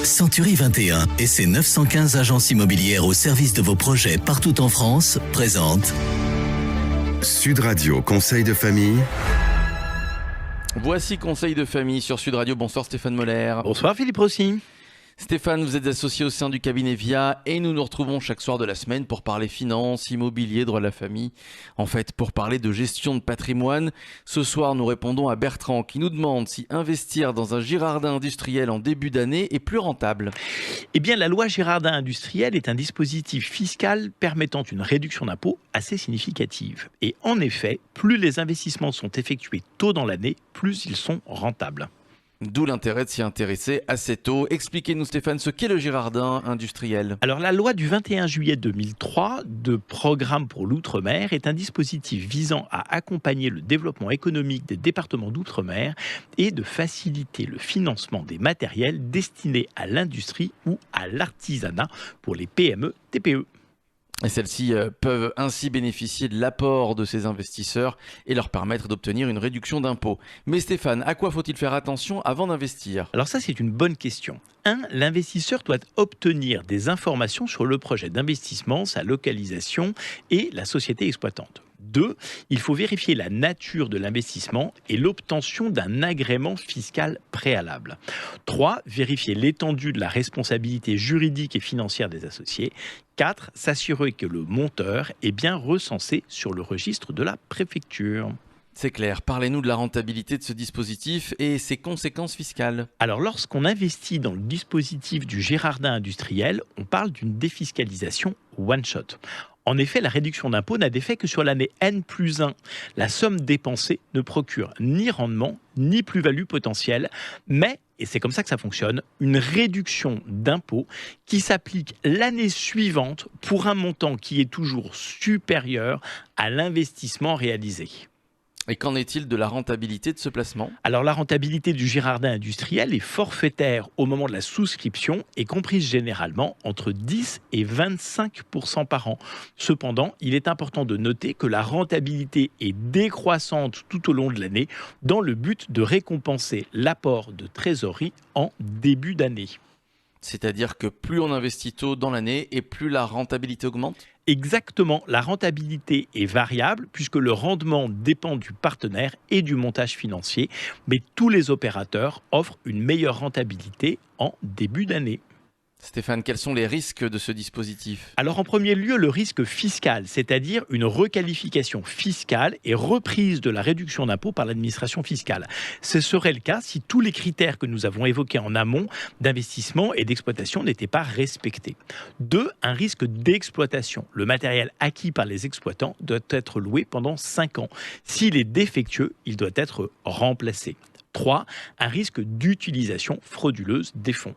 Century 21 et ses 915 agences immobilières au service de vos projets partout en France présentent Sud Radio Conseil de famille. Voici Conseil de famille sur Sud Radio. Bonsoir Stéphane Moller. Bonsoir Philippe Rossi. Stéphane, vous êtes associé au sein du cabinet VIA et nous nous retrouvons chaque soir de la semaine pour parler finances, immobilier, droit de la famille. En fait, pour parler de gestion de patrimoine. Ce soir, nous répondons à Bertrand qui nous demande si investir dans un Girardin industriel en début d'année est plus rentable. Eh bien, la loi Girardin industriel est un dispositif fiscal permettant une réduction d'impôt assez significative. Et en effet, plus les investissements sont effectués tôt dans l'année, plus ils sont rentables. D'où l'intérêt de s'y intéresser assez tôt. Expliquez-nous Stéphane, ce qu'est le Girardin industriel. Alors la loi du 21 juillet 2003 de programme pour l'outre-mer est un dispositif visant à accompagner le développement économique des départements d'outre-mer et de faciliter le financement des matériels destinés à l'industrie ou à l'artisanat pour les PME, TPE. Et celles-ci peuvent ainsi bénéficier de l'apport de ces investisseurs et leur permettre d'obtenir une réduction d'impôt. Mais Stéphane, à quoi faut-il faire attention avant d'investir ? Alors ça, c'est une bonne question. 1. L'investisseur doit obtenir des informations sur le projet d'investissement, sa localisation et la société exploitante. 2. Il faut vérifier la nature de l'investissement et l'obtention d'un agrément fiscal préalable. 3. Vérifier l'étendue de la responsabilité juridique et financière des associés. 4. S'assurer que le monteur est bien recensé sur le registre de la préfecture. C'est clair. Parlez-nous de la rentabilité de ce dispositif et ses conséquences fiscales. Alors, lorsqu'on investit dans le dispositif du Girardin industriel, on parle d'une défiscalisation one-shot. En effet, la réduction d'impôt n'a d'effet que sur l'année N+1. La somme dépensée ne procure ni rendement, ni plus-value potentielle, mais, et c'est comme ça que ça fonctionne, une réduction d'impôt qui s'applique l'année suivante pour un montant qui est toujours supérieur à l'investissement réalisé. Et qu'en est-il de la rentabilité de ce placement ? Alors la rentabilité du Girardin industriel est forfaitaire au moment de la souscription et comprise généralement entre 10 et 25% par an. Cependant, il est important de noter que la rentabilité est décroissante tout au long de l'année dans le but de récompenser l'apport de trésorerie en début d'année. C'est-à-dire que plus on investit tôt dans l'année et plus la rentabilité augmente ? Exactement, la rentabilité est variable puisque le rendement dépend du partenaire et du montage financier, mais tous les opérateurs offrent une meilleure rentabilité en début d'année. Stéphane, quels sont les risques de ce dispositif ? Alors en premier lieu, le risque fiscal, c'est-à-dire une requalification fiscale et reprise de la réduction d'impôt par l'administration fiscale. Ce serait le cas si tous les critères que nous avons évoqués en amont d'investissement et d'exploitation n'étaient pas respectés. 2. Un risque d'exploitation. Le matériel acquis par les exploitants doit être loué pendant 5 ans. S'il est défectueux, il doit être remplacé. 3. Un risque d'utilisation frauduleuse des fonds.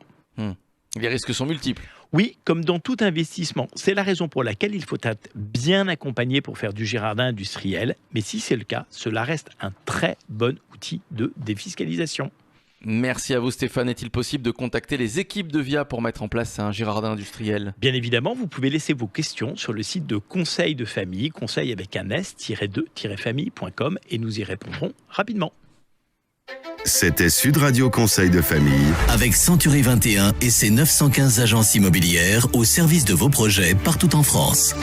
Les risques sont multiples. Oui, comme dans tout investissement. C'est la raison pour laquelle il faut être bien accompagné pour faire du Girardin industriel. Mais si c'est le cas, cela reste un très bon outil de défiscalisation. Merci à vous Stéphane. Est-il possible de contacter les équipes de VIA pour mettre en place un Girardin industriel ? Bien évidemment, vous pouvez laisser vos questions sur le site de Conseil de famille, conseil avec un s-2-famille.com et nous y répondrons rapidement. C'était Sud Radio Conseil de famille. avec Century 21 et ses 915 agences immobilières au service de vos projets partout en France.